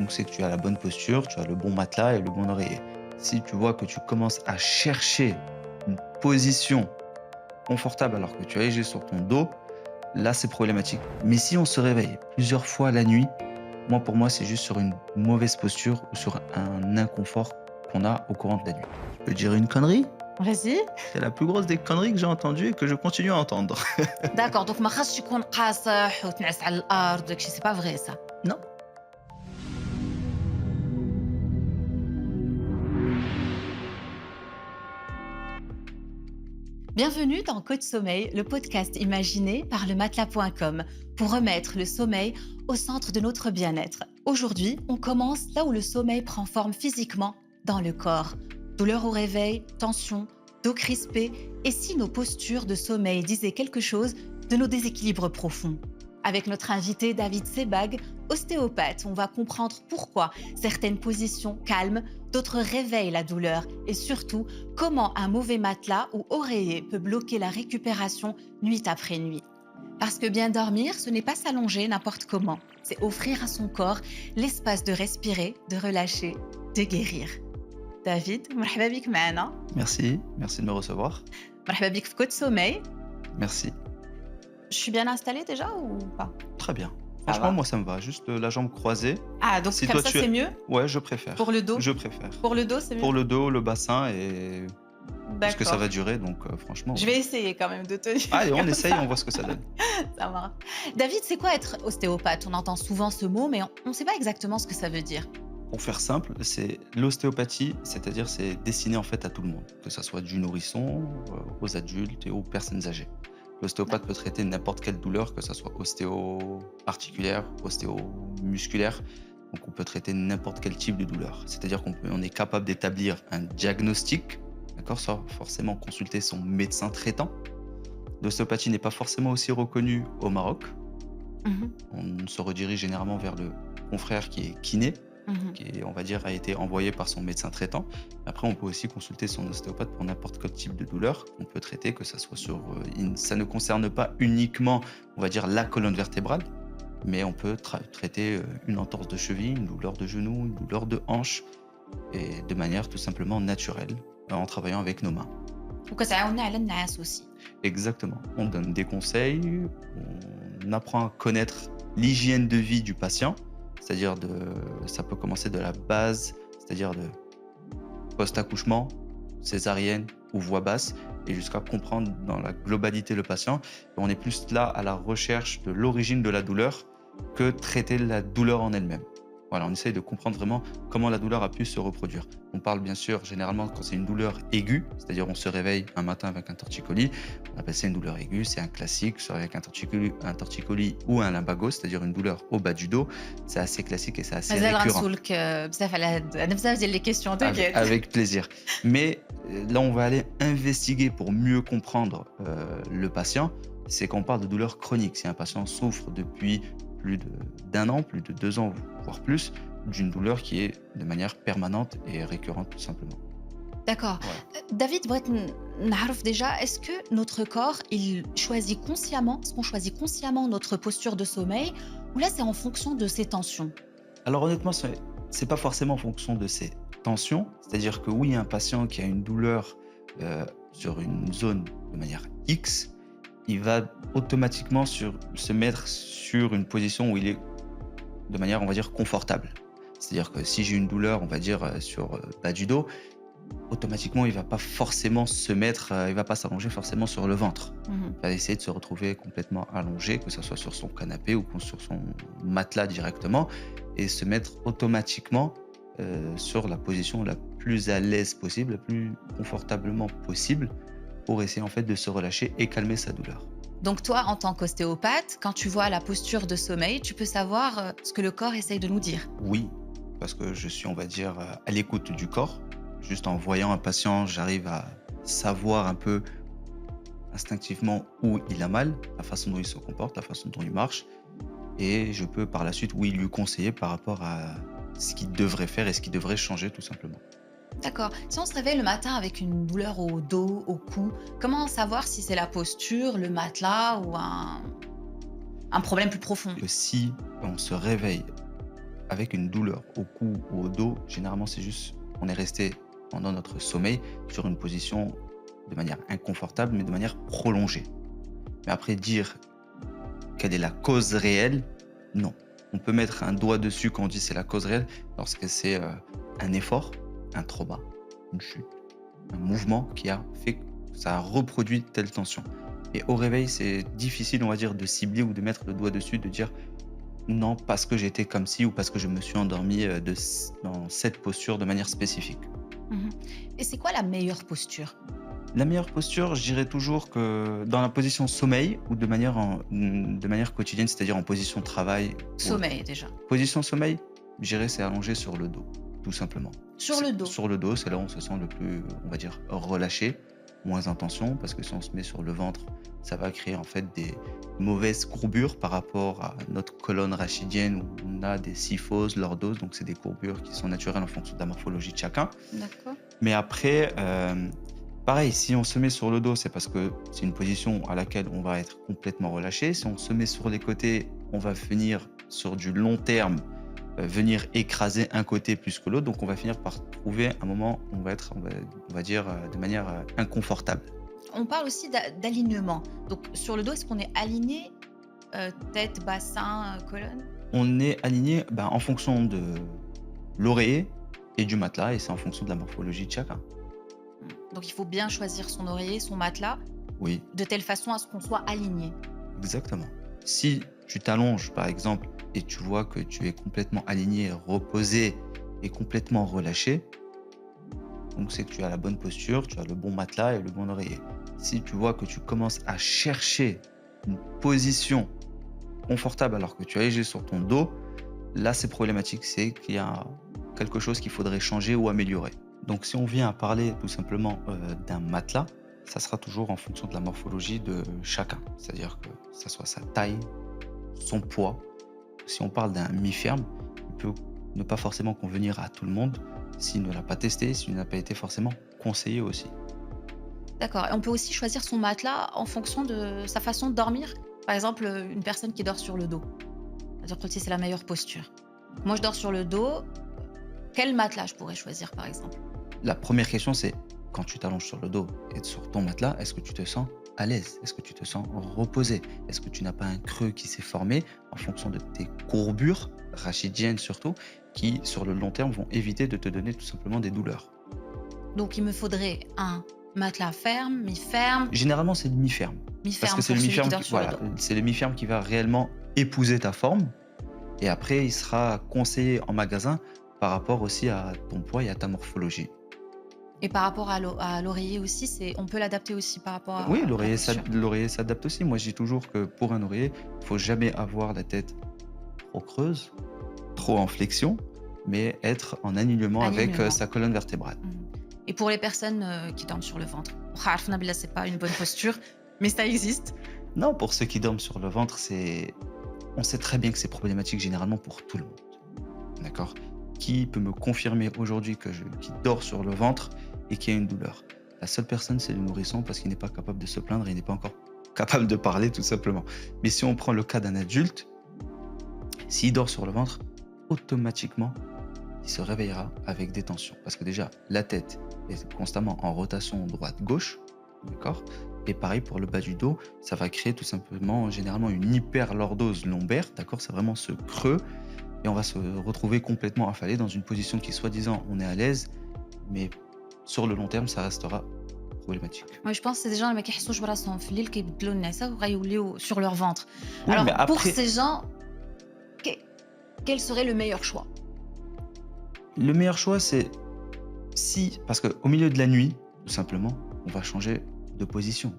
donc c'est que tu as la bonne posture, tu as le bon matelas et le bon oreiller. Si tu vois que tu commences à chercher une position confortable alors que tu es allongé sur ton dos, là, c'est problématique. Mais si on se réveille plusieurs fois la nuit, pour moi, c'est juste sur une mauvaise posture ou sur un inconfort qu'on a au courant de la nuit. Je peux dire une connerie? Vas-y. C'est la plus grosse des conneries que j'ai entendues et que je continue à entendre. D'accord, donc ما خاصش يكون قاصح وتنعس على الأرض وداك الشي، c'est pas vrai ça. Non. Bienvenue dans Code Sommeil, le podcast imaginé par le matelas.com pour remettre le sommeil au centre de notre bien-être. Aujourd'hui, on commence là où le sommeil prend forme physiquement, dans le corps. Douleur au réveil, tension, dos crispé, et si nos postures de sommeil disaient quelque chose de nos déséquilibres profonds. Avec notre invité David Sebag, ostéopathe, on va comprendre pourquoi certaines positions calment, d'autres réveillent la douleur et surtout comment un mauvais matelas ou oreiller peut bloquer la récupération nuit après nuit. Parce que bien dormir, ce n'est pas s'allonger n'importe comment, c'est offrir à son corps l'espace de respirer, de relâcher, de guérir. David, مرحبا بك معنا. Merci de me recevoir. مرحبا بك في Code Sommeil. Merci. Je suis bien installée déjà ou pas? Très bien. Ça Franchement, va. moi, ça me va. Juste la jambe croisée. Ah, donc Si comme toi, ça tu c'est es... mieux? Ouais, je préfère. Pour le dos? Je préfère. Pour le dos, c'est mieux? Pour le dos, le bassin et puisque ça D'accord. va durer, donc franchement. Je vais essayer quand même de tenir Allez, on comme essaye, ça. on voit ce que ça donne. Ça marche. David, c'est quoi être ostéopathe? On entend souvent ce mot, mais on ne sait pas exactement ce que ça veut dire. Pour faire simple, c'est l'ostéopathie, c'est-à-dire c'est destiné en fait à tout le monde, que ça soit du nourrisson aux adultes et aux personnes âgées. L'ostéopathe peut traiter n'importe quelle douleur, que ça soit ostéo-articulaire, ostéo-musculaire. Donc on peut traiter n'importe quel type de douleur. C'est-à-dire on est capable d'établir un diagnostic, d'accord, sans forcément consulter son médecin traitant. L'ostéopathie n'est pas forcément aussi reconnue au Maroc. Mhm, On se redirige généralement vers le confrère qui est kiné, mhm. qui, on va dire, a été envoyé par son médecin traitant. Après, on peut aussi consulter son ostéopathe pour n'importe quel type de douleur qu'on peut traiter, que ça soit sur... ça ne concerne pas uniquement, on va dire, la colonne vertébrale, mais on peut traiter une entorse de cheville, une douleur de genou, une douleur de hanche, et de manière tout simplement naturelle, en travaillant avec nos mains. وكتعاوننا على النعاس aussi. Exactement. On donne des conseils, on apprend à connaître l'hygiène de vie du patient, c'est-à-dire ça peut commencer de la base, c'est-à-dire de post-accouchement, césarienne ou voix basse, et jusqu'à comprendre dans la globalité le patient. Et on est plus là à la recherche de l'origine de la douleur que traiter la douleur en elle-même. Voilà, on essaye de comprendre vraiment comment la douleur a pu se reproduire. On parle bien sûr généralement quand c'est une douleur aiguë, c'est-à-dire on se réveille un matin avec un torticolis, on appelle ça une douleur aiguë, c'est un classique, soit avec un torticolis ou un lumbago, c'est-à-dire une douleur au bas du dos, c'est assez classique et c'est assez مازال récurrent. غنسولك بزاف على هاد عندنا بزاف ديال لي كيسيون Avec, تانكيت. avec plaisir. Mais là, on va aller investiguer pour mieux comprendre le patient. C'est qu'on parle de douleur chronique. Si un patient souffre depuis d'un an, plus de 2 ans, voire plus, d'une douleur qui est de manière permanente et récurrente, tout simplement. D'accord. Voilà. David, بغيت نعرف déjà, est-ce que notre corps, il choisit consciemment, est-ce qu'on choisit consciemment notre posture de sommeil ou là c'est en fonction de ses tensions? Alors honnêtement, c'est pas forcément en fonction de ses tensions. C'est-à-dire que oui, un patient qui a une douleur sur une zone de manière X, il va automatiquement se mettre sur une position où il est de manière, on va dire, confortable. C'est-à-dire que si j'ai une douleur, on va dire, sur bas du dos, automatiquement, il va pas forcément il va pas s'allonger forcément sur le ventre. Mhm. Il va essayer de se retrouver complètement allongé, que ce soit sur son canapé ou sur son matelas directement, et se mettre automatiquement sur la position la plus à l'aise possible, la plus confortablement possible, pour essayer en fait de se relâcher et calmer sa douleur. Donc toi, en tant qu'ostéopathe, quand tu vois la posture de sommeil, tu peux savoir ce que le corps essaye de nous dire. Oui, parce que je suis, on va dire, à l'écoute du corps. Juste en voyant un patient, j'arrive à savoir un peu instinctivement où il a mal, la façon dont il se comporte, la façon dont il marche. Et je peux par la suite, oui, lui conseiller par rapport à ce qu'il devrait faire et ce qu'il devrait changer tout simplement. D'accord. Si on se réveille le matin avec une douleur au dos, au cou, comment savoir si c'est la posture, le matelas ou un problème plus profond? Que si on se réveille avec une douleur au cou ou au dos, généralement, c'est juste on est resté pendant notre sommeil sur une position de manière inconfortable, mais de manière prolongée. Mais après, dire quelle est la cause réelle, non. On peut mettre un doigt dessus quand on dit c'est la cause réelle lorsque c'est un effort, un trauma, une chute, un mouvement qui a fait que ça a reproduit telle tension. Et au réveil, c'est difficile, on va dire, de cibler ou de mettre le doigt dessus, de dire non, parce que j'étais comme ci ou parce que je me suis endormi dans cette posture de manière spécifique. Mmh. Et c'est quoi la meilleure posture? La meilleure posture, je dirais toujours que dans la position sommeil ou de manière quotidienne, c'est-à-dire en position travail ou autre. Sommeil déjà. Position sommeil, je dirais c'est allongé sur le dos, tout simplement. Sur le dos? Sur le dos, c'est là où on se sent le plus, on va dire, relâché, moins en tension, parce que si on se met sur le ventre, ça va créer en fait des mauvaises courbures par rapport à notre colonne rachidienne où on a des kyphoses, lordoses, donc c'est des courbures qui sont naturelles en fonction de la morphologie de chacun. D'accord. Mais après, pareil, si on se met sur le dos, c'est parce que c'est une position à laquelle on va être complètement relâché. Si on se met sur les côtés, on va finir sur du long terme, venir écraser un côté plus que l'autre. Donc on va finir par trouver un moment où on va dire, de manière inconfortable. On parle aussi d'alignement. Donc sur le dos, est-ce qu'on est aligné, tête, bassin, colonne? On est aligné en fonction de l'oreiller et du matelas, et c'est en fonction de la morphologie de chacun. Donc il faut bien choisir son oreiller, son matelas, Oui, de telle façon à ce qu'on soit aligné. exactement. Si tu t'allonges, par exemple, et tu vois que tu es complètement aligné, reposé et complètement relâché, donc c'est que tu as la bonne posture, tu as le bon matelas et le bon oreiller. Si tu vois que tu commences à chercher une position confortable alors que tu es allégé sur ton dos, là c'est problématique, c'est qu'il y a quelque chose qu'il faudrait changer ou améliorer. Donc si on vient à parler tout simplement d'un matelas, ça sera toujours en fonction de la morphologie de chacun. C'est-à-dire que ça soit sa taille, son poids. Si on parle d'un mi-ferme, il peut ne pas forcément convenir à tout le monde s'il ne l'a pas testé, s'il n'a pas été forcément conseillé aussi. D'accord, et on peut aussi choisir son matelas en fonction de sa façon de dormir? Par exemple, une personne qui dort sur le dos, c'est-à-dire que si c'est la meilleure posture. Moi, je dors sur le dos, quel matelas je pourrais choisir, par exemple? La première question, c'est quand tu t'allonges sur le dos et sur ton matelas, est-ce que tu te sens à l'aise? Est-ce que tu te sens reposé? Est-ce que tu n'as pas un creux qui s'est formé en fonction de tes courbures, rachidiennes surtout, qui sur le long terme vont éviter de te donner tout simplement des douleurs? Donc il me faudrait un matelas ferme, mi-ferme, Généralement, c'est le mi-ferme. Parce que mi-ferme c'est pour le celui qui mi-ferme dort sur le dos. c'est le mi-ferme qui va réellement épouser ta forme. Et après, il sera conseillé en magasin par rapport aussi à ton poids et à ta morphologie. Et par rapport à l'oreiller aussi, on peut l'adapter aussi par rapport Oui, à la posture. l'oreiller s'adapte aussi. Moi, je dis toujours que pour un oreiller, il faut jamais avoir la tête trop creuse, trop en flexion, mais être en alignement avec Alignement. sa colonne vertébrale. Mmh. Et pour les personnes, qui dorment sur le ventre, عارفة بالله c'est pas une bonne posture, mais ça existe. Non, pour ceux qui dorment sur le ventre, on sait très bien que c'est problématique généralement pour tout le monde. D'accord? Qui peut me confirmer aujourd'hui qu'il dort sur le ventre et qu'il y a une douleur? La seule personne, c'est le nourrisson parce qu'il n'est pas capable de se plaindre et il n'est pas encore capable de parler tout simplement. Mais si on prend le cas d'un adulte, s'il dort sur le ventre, automatiquement, il se réveillera avec des tensions. Parce que déjà, la tête est constamment en rotation droite-gauche, d'accord? Et pareil pour le bas du dos, ça va créer tout simplement, généralement, une hyperlordose lombaire, d'accord? C'est vraiment ce creux et on va se retrouver complètement affalé dans une position qui, soi-disant, on est à l'aise, mais sur le long terme, ça restera problématique. Moi, je pense que c'est des gens اللي ما كيحسوش براسهم في الليل كيبدلوا النعاسة وغيوليو sur leur ventre. Oui, mais Alors pour après, ces gens, que quel serait le meilleur choix? le meilleur choix, c'est si, parce qu'au milieu de la nuit, tout simplement, on va changer de position.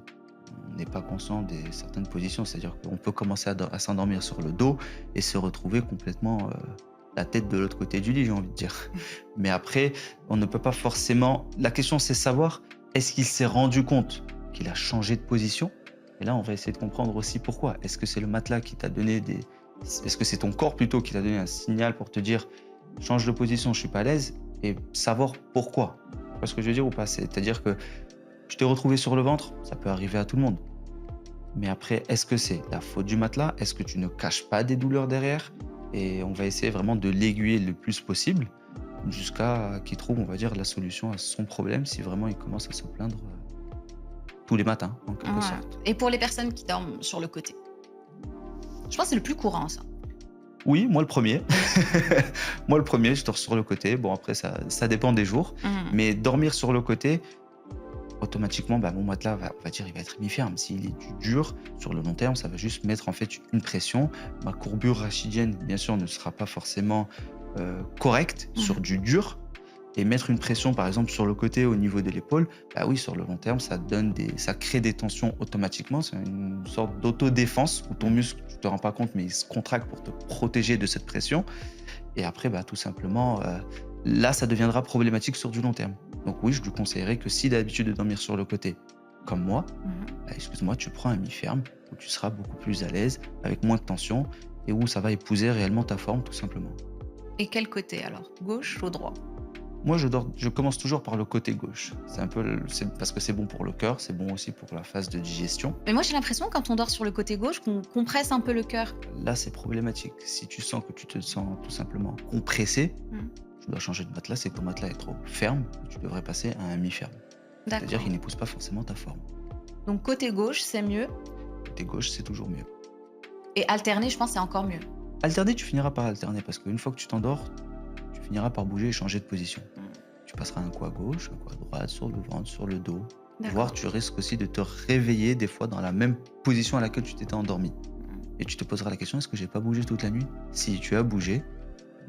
On n'est pas conscient de certaines positions, c'est-à-dire qu'on peut commencer à s'endormir sur le dos et se retrouver complètement la tête de l'autre côté du lit, j'ai envie de dire. Mais après, on ne peut pas forcément... La question, c'est savoir, est-ce qu'il s'est rendu compte qu'il a changé de position? Et là, on va essayer de comprendre aussi pourquoi. Est-ce que c'est le matelas qui t'a donné des... Est-ce que c'est ton corps plutôt qui t'a donné un signal pour te dire, change de position, je suis pas à l'aise, et savoir pourquoi. Tu vois ce que je veux dire ou pas? C'est-à-dire que tu t'es retrouvé sur le ventre, ça peut arriver à tout le monde. Mais après, est-ce que c'est la faute du matelas? Est-ce que tu ne caches pas des douleurs derrière? et on va essayer vraiment de l'aiguiller le plus possible jusqu'à qu'il trouve, on va dire, la solution à son problème si vraiment il commence à se plaindre tous les matins, en quelque Ouais. sorte. Et pour les personnes qui dorment sur le côté? Je pense que c'est le plus courant ça. Oui, moi le premier. Moi le premier, je dors sur le côté. Bon, après, ça dépend des jours. Mmh. Mais dormir sur le côté, automatiquement, bah, mon matelas, on va dire, il va être mi-ferme. S'il est dur, sur le long terme, ça va juste mettre en fait une pression. Ma courbure rachidienne, bien sûr, ne sera pas forcément correcte Mmh. sur du dur. Et mettre une pression, par exemple, sur le côté au niveau de l'épaule, bah oui, sur le long terme, ça crée des tensions automatiquement. C'est une sorte d'autodéfense où ton muscle, tu te rends pas compte, mais il se contracte pour te protéger de cette pression. Et après, bah, tout simplement, là, ça deviendra problématique sur du long terme. Donc oui, je lui conseillerais que si tu as l'habitude de dormir sur le côté, comme moi, Mmh. bah, excuse-moi, tu prends un mi-ferme où tu seras beaucoup plus à l'aise, avec moins de tension et où ça va épouser réellement ta forme, tout simplement. Et quel côté alors? Gauche ou droit? Moi, je commence toujours par le côté gauche. C'est un peu, c'est parce que c'est bon pour le cœur, c'est bon aussi pour la phase de digestion. Mais moi j'ai l'impression quand on dort sur le côté gauche qu'on compresse un peu le cœur. Là, c'est problématique. Si tu sens que tu te sens tout simplement compressé, Mmh. tu dois changer de matelas. C'est que ton matelas est trop ferme. Tu devrais passer à un mi-ferme. C'est-à-dire D'accord. qu'il n'épouse pas forcément ta forme. Donc côté gauche, c'est mieux Côté gauche, c'est toujours mieux. et alterner, je pense, c'est encore mieux. Alterner, tu finiras par alterner parce qu'une fois que tu t'endors, tu finiras par bouger et changer de position. Mmh. Tu passeras un coup à gauche, un coup à droite, sur le ventre, sur le dos. Voire D'accord. tu risques aussi de te réveiller des fois dans la même position à laquelle tu t'étais endormi. Mmh. Et tu te poseras la question, est-ce que j'ai pas bougé toute la nuit? Si, tu as bougé,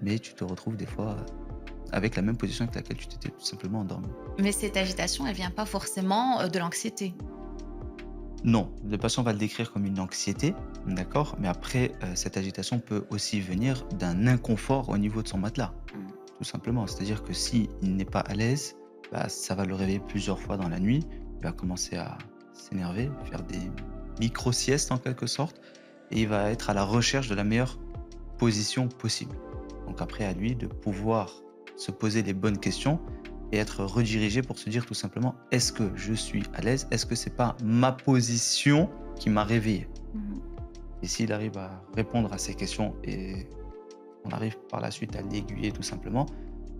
mais tu te retrouves des fois avec la même position avec laquelle tu t'étais tout simplement endormi. Mais cette agitation, elle vient pas forcément, de l'anxiété? Non, le patient va le décrire comme une anxiété, d'accord? Mais après, cette agitation peut aussi venir d'un inconfort au niveau de son matelas, Mmh. tout simplement. C'est-à-dire que s'il n'est pas à l'aise, bah, ça va le réveiller plusieurs fois dans la nuit. Il va commencer à s'énerver, faire des micro-siestes en quelque sorte, et il va être à la recherche de la meilleure position possible. Donc après, à lui de pouvoir se poser les bonnes questions et être redirigé pour se dire tout simplement, est-ce que je suis à l'aise? Est-ce que c'est pas ma position qui m'a réveillé? Mmh. Et s'il arrive à répondre à ces questions et on arrive par la suite à l'aiguiller tout simplement,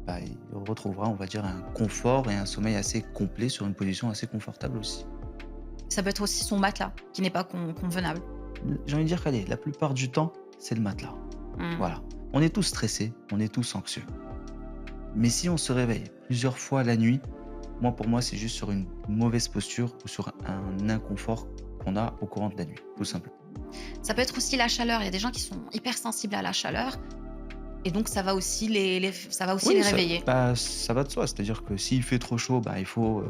bah, il retrouvera, on va dire, un confort et un sommeil assez complet sur une position assez confortable aussi. Ça peut être aussi son matelas qui n'est pas convenable. J'ai envie de dire qu'allez, la plupart du temps, c'est le matelas. Mmh. Voilà. On est tous stressés, on est tous anxieux. Mais si on se réveille plusieurs fois la nuit, moi pour moi c'est juste sur une mauvaise posture ou sur un inconfort qu'on a au courant de la nuit, tout simplement. Ça peut être aussi la chaleur. Il y a des gens qui sont hyper sensibles à la chaleur et donc ça va aussi les Oui, réveiller. ça va de soi. C'est-à-dire que s'il fait trop chaud, bah, il faut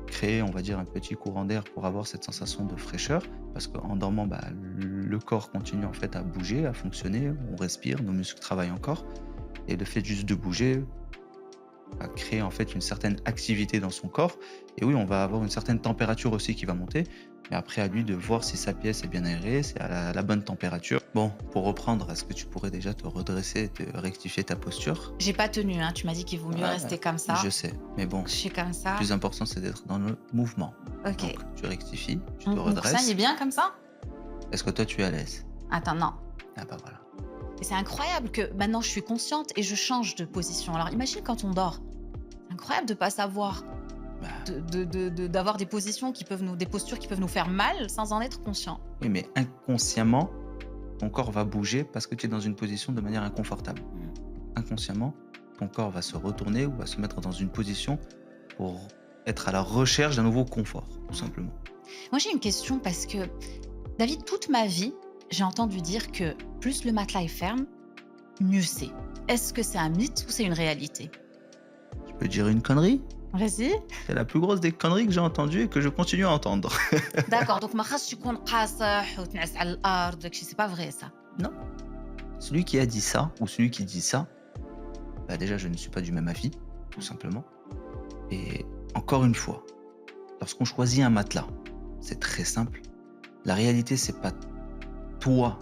créer, on va dire, un petit courant d'air pour avoir cette sensation de fraîcheur. Parce qu'en dormant, bah, le corps continue en fait à bouger, à fonctionner. On respire, nos muscles travaillent encore. Et le fait juste de bouger va créer en fait une certaine activité dans son corps. Et oui, on va avoir une certaine température aussi qui va monter. Mais après, à lui de voir si sa pièce est bien aérée, c'est à la bonne température. Bon, pour reprendre, est-ce que tu pourrais déjà te redresser, te rectifier ta posture? J'ai pas tenu, hein, tu m'as dit qu'il vaut mieux Ouais, rester comme ça. je sais, mais bon, Je suis comme le ça. plus important, c'est d'être dans le mouvement. OK. Donc, tu rectifies, tu te Mon coussin, il est redresses. bien comme ça? Est-ce que toi, tu es à l'aise? Attends, non. Ah bah voilà. Et c'est incroyable que maintenant je suis consciente et je change de position. Alors imagine quand on dort. C'est incroyable de pas savoir, Bah, d'avoir des positions des postures qui peuvent nous faire mal sans en être conscient. oui, mais inconsciemment, ton corps va bouger parce que tu es dans une position de manière inconfortable. Mmh. Inconsciemment, ton corps va se retourner ou va se mettre dans une position pour être à la recherche d'un nouveau confort, tout simplement. Moi j'ai une question parce que David, toute ma vie, j'ai entendu dire que plus le matelas est ferme, mieux c'est. Est-ce que c'est un mythe ou c'est une réalité? Je peux dire une connerie? Vas-y. C'est la plus grosse des conneries que j'ai entendues et que je continue à entendre. D'accord, donc ما خاصش يكون قاصح وتنعس على الأرض داكشي c'est pas vrai ça. Non. Celui qui a dit ça, ou celui qui dit ça, bah déjà, je ne suis pas du même avis, tout simplement. Et encore une fois, lorsqu'on choisit un matelas, c'est très simple. La réalité, c'est pas toi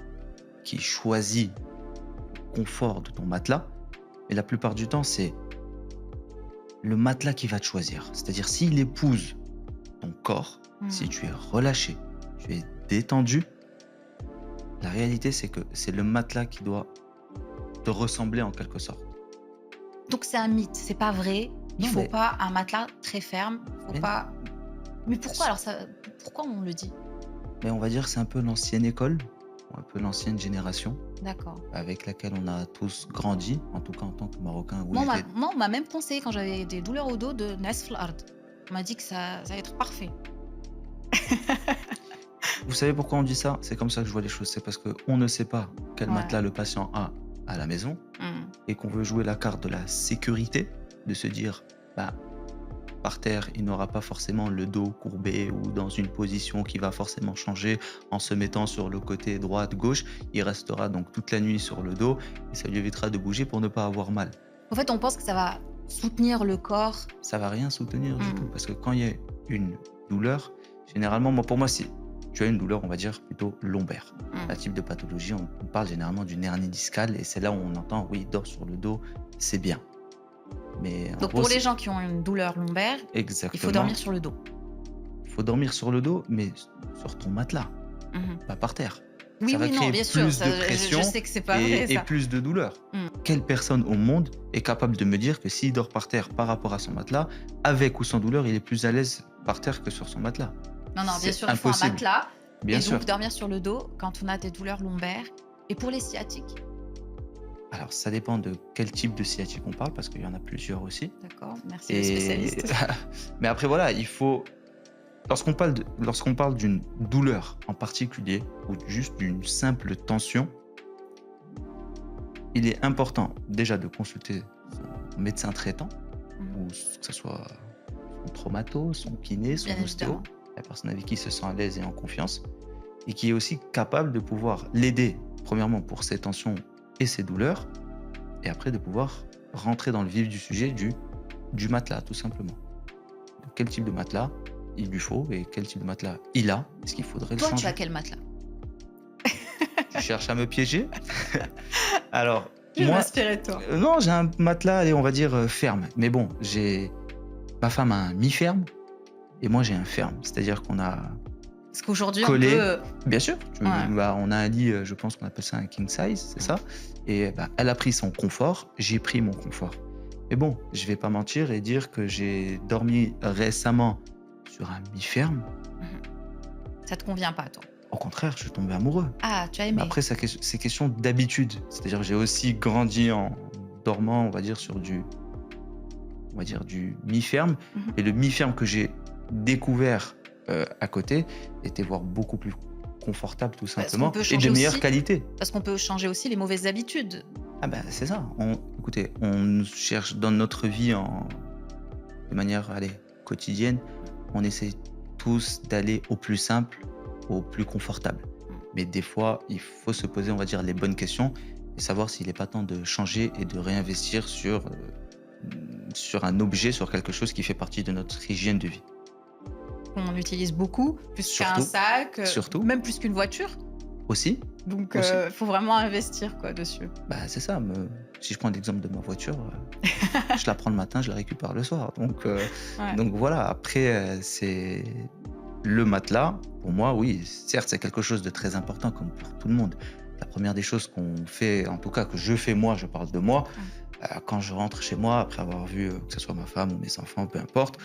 qui choisis le confort de ton matelas, mais la plupart du temps, c'est le matelas qui va te choisir. C'est-à-dire, s'il épouse ton corps, si tu es relâché, tu es détendu, la réalité, c'est que c'est le matelas qui doit te ressembler en quelque sorte. Donc c'est un mythe, c'est pas vrai. Il Non, faut pas un matelas très ferme. Faut mais, pas. Mais pourquoi alors ça? Pourquoi on le dit? mais on va dire que c'est un peu l'ancienne école, ou un peu l'ancienne génération D'accord. avec laquelle on a tous grandi, en tout cas en tant que Marocain. Oui, Moi, on m'a même conseillé quand j'avais des douleurs au dos de Nasf al-Ard. On m'a dit que ça allait être parfait. vous savez pourquoi on dit ça? C'est comme ça que je vois les choses. C'est parce qu'on ne sait pas quel Ouais. matelas le patient a à la maison Mmh. et qu'on veut jouer la carte de la sécurité, de se dire, bah, par terre, il n'aura pas forcément le dos courbé ou dans une position qui va forcément changer en se mettant sur le côté droite, gauche. Il restera donc toute la nuit sur le dos et ça lui évitera de bouger pour ne pas avoir mal. En fait, on pense que ça va soutenir le corps. Ça va rien soutenir du tout Mmh. parce que quand il y a une douleur, généralement, moi, pour moi, si tu as une douleur, on va dire plutôt lombaire, un Mmh. type de pathologie, on parle généralement d'une hernie discale et c'est là où on entend, oui, dors sur le dos, c'est bien. Mais en Donc gros, pour les gens qui ont une douleur lombaire, il faut exactement, dormir sur le dos. il faut dormir sur le dos, mais sur ton matelas, Mmh. pas par terre. Oui, Ça va oui, non, créer bien sûr, plus ça, de je pression sais que c'est pas vrai et ça. plus de douleur. Mmh. Quelle personne au monde est capable de me dire que s'il dort par terre par rapport à son matelas, avec ou sans douleur, il est plus à l'aise par terre que sur son matelas? Non, non, bien C'est sûr, il faut un impossible, matelas bien et sûr. donc dormir sur le dos quand on a des douleurs lombaires. Et pour les sciatiques, Alors, ça dépend de quel type de sciatique on parle, parce qu'il y en a plusieurs aussi. d'accord, merci le Et spécialiste. mais après, voilà, il faut lorsqu'on parle d'une douleur en particulier ou juste d'une simple tension, il est important déjà de consulter son médecin traitant Mmh. ou que ce soit son traumato, son kiné, son Bien ostéo, évidemment. la personne avec qui il se sent à l'aise et en confiance et qui est aussi capable de pouvoir l'aider, premièrement pour ses tensions et ses douleurs, et après de pouvoir rentrer dans le vif du sujet du matelas, tout simplement. De quel type de matelas il lui faut et quel type de matelas il a, est-ce qu'il faudrait le Toi, tu as changer? quel matelas? Tu cherches à me piéger? Alors, Je vais moi, m'inspirer de toi. non, j'ai un matelas, allez, on va dire ferme. Mais bon, ma femme a un mi-ferme et moi j'ai un ferme. C'est-à-dire qu'on a Parce qu'aujourd'hui, on collé, peut. bien sûr, Ouais. bah, on a un lit, je pense qu'on appelle ça un king size, c'est ça? Et bah, elle a pris son confort, j'ai pris mon confort. Mais bon, je vais pas mentir et dire que j'ai dormi récemment sur un mi-ferme. Ça te convient pas, toi? Au contraire, je suis tombé amoureux. Ah, tu as Mais aimé? après, c'est question d'habitude. C'est-à-dire que j'ai aussi grandi en dormant, on va dire, on va dire, du mi-ferme. Mmh. Et le mi-ferme que j'ai découvert à côté était voire beaucoup plus confortable, tout Parce qu'on simplement, peut et changer de meilleure aussi qualité. parce qu'on peut changer aussi les mauvaises habitudes. Ah ben, c'est ça. Écoutez, on cherche dans notre vie de manière, allez, quotidienne, on essaie tous d'aller au plus simple, au plus confortable. Mais des fois, il faut se poser, on va dire, les bonnes questions et savoir s'il n'est pas temps de changer et de réinvestir sur un objet, sur quelque chose qui fait partie de notre hygiène de vie. On utilise beaucoup, plus qu'un Surtout, sac, surtout, même plus qu'une voiture. aussi, Donc, aussi. faut vraiment investir quoi dessus. Bah, c'est ça. Si je prends l'exemple de ma voiture, je la prends le matin, je la récupère le soir. Ouais. Donc voilà, après, c'est le matelas. Pour moi, oui, certes, c'est quelque chose de très important, comme pour tout le monde. La première des choses qu'on fait, en tout cas que je fais moi, je parle de moi, quand je rentre chez moi, après avoir vu que ce soit ma femme ou mes enfants, peu importe,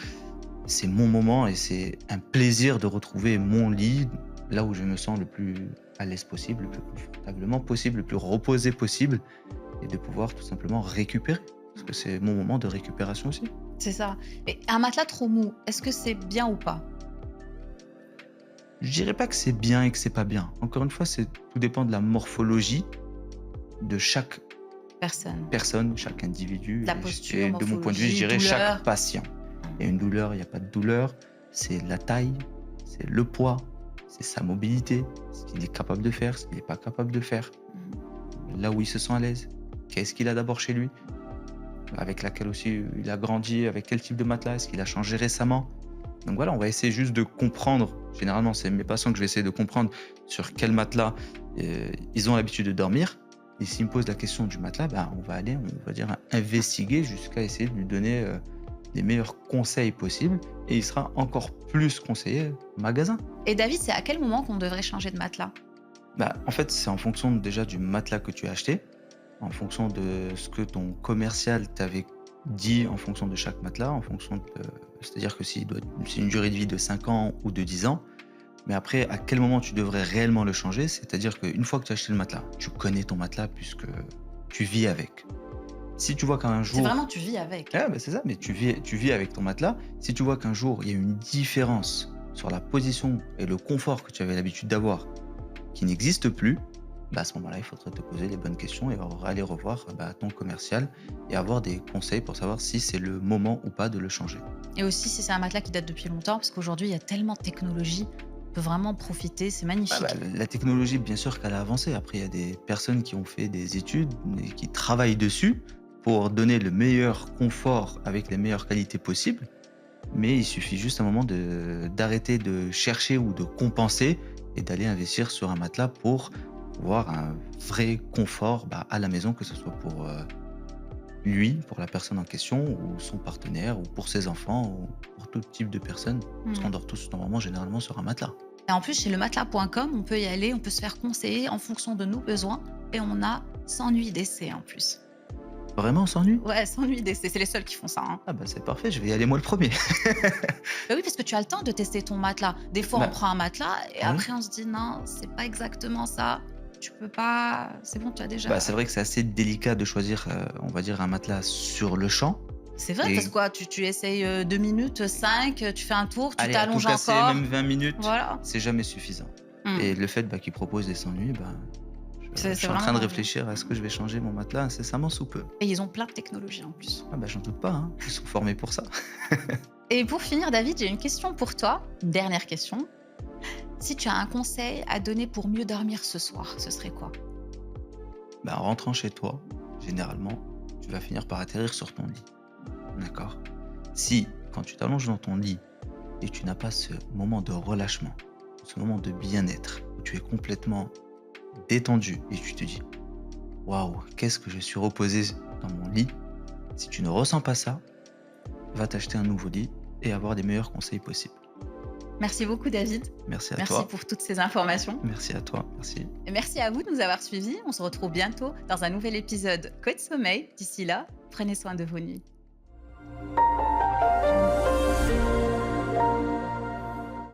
c'est mon moment et c'est un plaisir de retrouver mon lit, là où je me sens le plus à l'aise possible, le plus confortablement possible, le plus reposé possible, et de pouvoir tout simplement récupérer. Parce que c'est mon moment de récupération aussi. C'est ça. Et un matelas trop mou, est-ce que c'est bien ou pas? Je dirais pas que c'est bien et que c'est pas bien. Encore une fois, tout dépend de la morphologie de chaque Personne. personne, chaque individu, La et posture, de mon point de vue, je morphologie, dirais douleur. chaque patient. Il y a une douleur, il n'y a pas de douleur, c'est la taille, c'est le poids, c'est sa mobilité, ce qu'il est capable de faire, ce qu'il n'est pas capable de faire, là où il se sent à l'aise, qu'est-ce qu'il a d'abord chez lui, avec laquelle aussi il a grandi, avec quel type de matelas, est-ce qu'il a changé récemment. Donc voilà, on va essayer juste de comprendre, généralement c'est mes patients que je vais essayer de comprendre sur quel matelas ils ont l'habitude de dormir. Et s'ils me posent la question du matelas, ben, on va dire, investiguer jusqu'à essayer de lui donner les meilleurs conseils possibles. Et il sera encore plus conseillé au magasin. Et David, c'est à quel moment qu'on devrait changer de matelas? Bah, en fait, c'est en fonction déjà du matelas que tu as acheté. en fonction de ce que ton commercial t'avait dit en fonction de chaque matelas, en fonction de c'est-à-dire que c'est une durée de vie de 5 ans ou de 10 ans, mais après à quel moment tu devrais réellement le changer? C'est-à-dire qu'une fois que tu as acheté le matelas, tu connais ton matelas puisque tu vis avec. Si tu vois qu'un C'est vraiment jour tu vis avec. ah, bah, c'est ça, mais tu vis avec ton matelas. Si tu vois qu'un jour, il y a une différence sur la position et le confort que tu avais l'habitude d'avoir qui n'existe plus, bah, à ce moment-là, il faudrait te poser les bonnes questions et aller revoir, bah, ton commercial et avoir des conseils pour savoir si c'est le moment ou pas de le changer. Et aussi si c'est un matelas qui date depuis longtemps, parce qu'aujourd'hui, il y a tellement de technologie, on peut vraiment en profiter, c'est Ah bah, magnifique. la technologie, bien sûr qu'elle a avancé. Après, il y a des personnes qui ont fait des études et qui travaillent dessus pour donner le meilleur confort avec les meilleures qualités possibles. Mais il suffit juste un moment d'arrêter de chercher ou de compenser et d'aller investir sur un matelas pour avoir un vrai confort, bah, à la maison, que ce soit pour, lui, pour la personne en question ou son partenaire ou pour ses enfants ou pour tout type de personnes. Parce qu'on Mmh. dort tous normalement généralement sur un matelas. Et en plus, chez lematelas.com, on peut y aller, on peut se faire conseiller en fonction de nos besoins et on a 100 nuits d'essai en plus. Vraiment sans nuit? Ouais, 100 nuits d'essai, c'est les seuls qui font ça, hein. Ah bah, c'est parfait, je vais y aller moi le premier. Bah oui, parce que tu as le temps de tester ton matelas. Des fois, on Bah, prend un matelas et oui. après on se dit: «Non, c'est pas exactement ça, tu peux pas, c'est bon, tu as Bah, déjà». c'est vrai que c'est assez délicat de choisir, on va dire un matelas sur le champ C'est vrai parce que et quoi, tu essayes, 2 minutes, 5, tu fais un tour, tu allez, à tout t'allonges casser, encore. même 20 minutes, Voilà. c'est jamais suffisant Mmh. et le fait, bah, qu'ils proposent des 100 nuits, bah, je C'est suis en train de vraiment bien réfléchir à est-ce que je vais changer mon matelas incessamment sous peu. et ils ont plein de technologies en plus. Ah bah, j'en doute pas, hein, ils sont formés pour ça. Et pour finir, David, j'ai une question pour toi, une dernière question. Si tu as un conseil à donner pour mieux dormir ce soir, ce serait quoi? Bah, en rentrant chez toi, généralement, tu vas finir par atterrir sur ton lit, d'accord? Si, quand tu t'allonges dans ton lit et tu n'as pas ce moment de relâchement, ce moment de bien-être, où tu es complètement détendu et tu te dis: «Waouh, qu'est-ce que je suis reposé dans mon lit». Si tu ne ressens pas ça, va t'acheter un nouveau lit et avoir des meilleurs conseils possibles. Merci beaucoup, David. Merci à Merci toi, pour toutes ces informations. merci à toi, merci. Et merci à vous de nous avoir suivis. On se retrouve bientôt dans un nouvel épisode Code Sommeil. D'ici là, prenez soin de vos nuits.